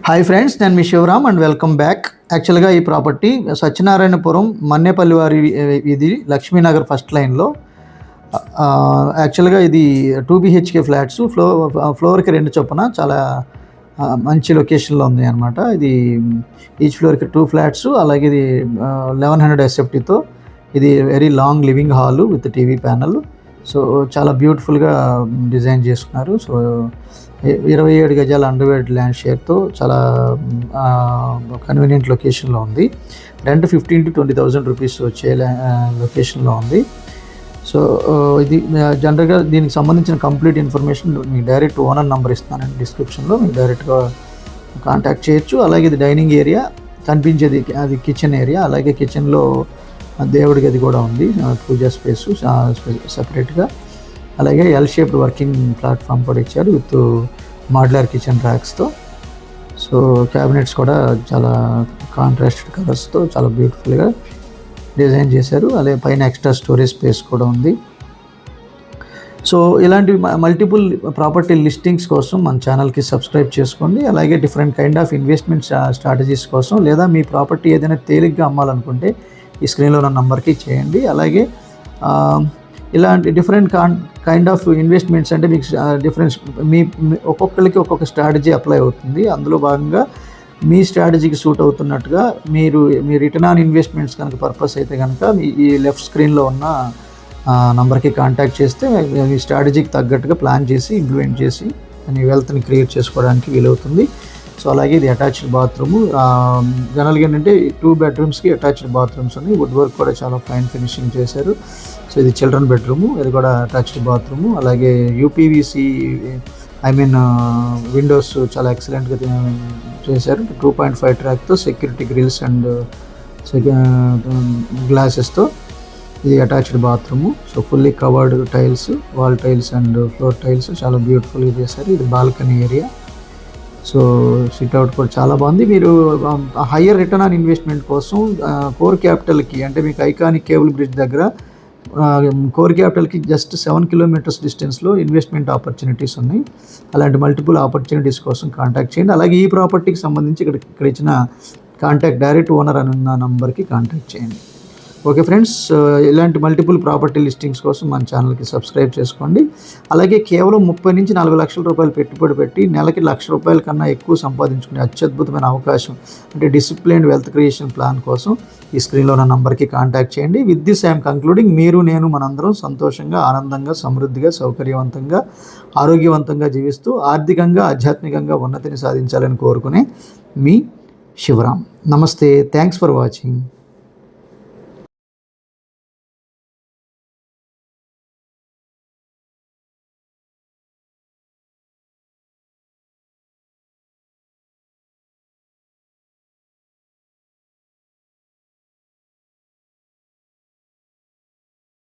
Hi friends, నేను మీ Shivaram and welcome back. యాక్చువల్గా ఈ ప్రాపర్టీ సత్యనారాయణపురం మన్నేపల్లి వారి ఇది లక్ష్మీనగర్ ఫస్ట్ లైన్లో. యాక్చువల్గా ఇది 2 BHK ఫ్లాట్స్, ఫ్లోర్కి 2 చొప్పున చాలా మంచి లొకేషన్లో ఉంది అనమాట. ఇది ఈచ్ ఫ్లోర్కి 2 ఫ్లాట్స్, అలాగే ఇది 1100 SFTతో ఇది very long living hall with TV panel. So చాలా బ్యూటిఫుల్గా డిజైన్ చేసుకున్నారు. సో 27 గజాల అండర్వేర్డ్ ల్యాండ్ షేర్తో చాలా కన్వీనియంట్ లొకేషన్లో ఉంది. రెంట్ 15,000 to 20,000 రూపీస్ వచ్చే లొకేషన్లో ఉంది. సో ఇది జనరల్గా దీనికి సంబంధించిన కంప్లీట్ ఇన్ఫర్మేషన్ మీకు డైరెక్ట్ ఓనర్ నెంబర్ ఇస్తానండి డిస్క్రిప్షన్లో, మీకు డైరెక్ట్గా కాంటాక్ట్ చేయొచ్చు. అలాగే ఇది డైనింగ్ ఏరియా కనిపించేది, అది కిచెన్ ఏరియా. అలాగే కిచెన్లో దేవుడి గది కూడా ఉంది, పూజా స్పేస్ సపరేట్గా. అలాగే ఎల్ షేప్డ్ వర్కింగ్ ప్లాట్ఫామ్ కూడా ఇచ్చారు విత్ మాడ్యులర్ కిచెన్ ర్యాక్స్తో. సో క్యాబినెట్స్ కూడా చాలా కాంట్రాస్టెడ్ కలర్స్తో చాలా బ్యూటిఫుల్గా డిజైన్ చేశారు. అలాగే పైన ఎక్స్ట్రా స్టోరేజ్ స్పేస్ కూడా ఉంది. సో ఇలాంటి మల్టిపుల్ ప్రాపర్టీ లిస్టింగ్స్ కోసం మన ఛానల్కి సబ్స్క్రైబ్ చేసుకోండి. అలాగే different kind of investment strategies కోసం, లేదా మీ ప్రాపర్టీ ఏదైనా తేలిగ్గా అమ్మాలనుకుంటే ఈ స్క్రీన్లో ఉన్న నంబర్కి చేయండి. అలాగే ఇలాంటి డిఫరెంట్ కైండ్ ఆఫ్ ఇన్వెస్ట్మెంట్స్ అంటే మీకు డిఫరెన్స్ మీ ఒక్కొక్కరికి ఒక్కొక్క స్ట్రాటజీ అప్లై అవుతుంది. అందులో భాగంగా మీ స్ట్రాటజీకి సూట్ అవుతున్నట్టుగా మీ రిటర్న్ ఆన్ ఇన్వెస్ట్మెంట్స్ కనుక పర్పస్ అయితే కనుక ఈ లెఫ్ట్ స్క్రీన్లో ఉన్న నంబర్కి కాంటాక్ట్ చేస్తే మీ స్ట్రాటజీకి తగ్గట్టుగా ప్లాన్ చేసి ఇంప్లిమెంట్ చేసి మీ వెల్త్ని క్రియేట్ చేసుకోవడానికి వీలవుతుంది. సో అలాగే ఇది అటాచ్డ్ బాత్రూము. జనరల్గా ఏంటంటే 2 బెడ్రూమ్స్కి అటాచ్డ్ బాత్రూమ్స్ ఉన్నాయి. వుడ్ వర్క్ కూడా చాలా ఫైన్ ఫినిషింగ్ చేశారు. సో ఇది చిల్డ్రన్ బెడ్రూము, ఇది కూడా అటాచ్డ్ బాత్రూము. అలాగే UPVC విండోస్ చాలా ఎక్సలెంట్గా చేశారు. 2.5 ట్రాక్తో సెక్యూరిటీ గ్రిల్స్ అండ్ గ్లాసెస్తో ఇది attached bathroom. So fully covered tiles, wall tiles and floor tiles చాలా బ్యూటిఫుల్గా చేశారు. ఇది బాల్కనీ ఏరియా. సో సిట్అవుట్ కూడా చాలా బాగుంది. మీరు హయ్యర్ రిటర్న్ ఆన్ ఇన్వెస్ట్మెంట్ కోసం కోర్ క్యాపిటల్కి, అంటే మీకు ఐకానిక్ కేబుల్ బ్రిడ్జ్ దగ్గర కోర్ క్యాపిటల్కి జస్ట్ 7 kilometers డిస్టెన్స్లో ఇన్వెస్ట్మెంట్ ఆపర్చునిటీస్ ఉన్నాయి. అలాంటి మల్టిపుల్ ఆపర్చునిటీస్ కోసం కాంటాక్ట్ చేయండి. అలాగే ఈ ప్రాపర్టీకి సంబంధించి ఇక్కడ ఇచ్చిన కాంటాక్ట్ డైరెక్ట్ ఓనర్ అని ఉన్న నంబర్కి కాంటాక్ట్ చేయండి. ఓకే ఫ్రెండ్స్, ఇలాంటి మల్టిపుల్ ప్రాపర్టీ లిస్టింగ్స్ కోసం మన ఛానల్కి సబ్స్క్రైబ్ చేసుకోండి. అలాగే కేవలం 30 నుంచి 40 లక్షల రూపాయలు పెట్టుబడి పెట్టి నెలకి ₹1,00,000 కన్నా ఎక్కువ సంపాదించుకునే అత్యద్భుతమైన అవకాశం, అంటే డిసిప్లైన్డ్ వెల్త్ క్రియేషన్ ప్లాన్ కోసం ఈ స్క్రీన్లో ఉన్న నంబర్కి కాంటాక్ట్ చేయండి. With this I'm concluding. మీరు, నేను, మనందరం సంతోషంగా, ఆనందంగా, సమృద్ధిగా, సౌకర్యవంతంగా, ఆరోగ్యవంతంగా జీవిస్తూ ఆర్థికంగా, ఆధ్యాత్మికంగా ఉన్నతిని సాధించాలని కోరుకునే మీ శివరామ్. నమస్తే. Thanks for watching.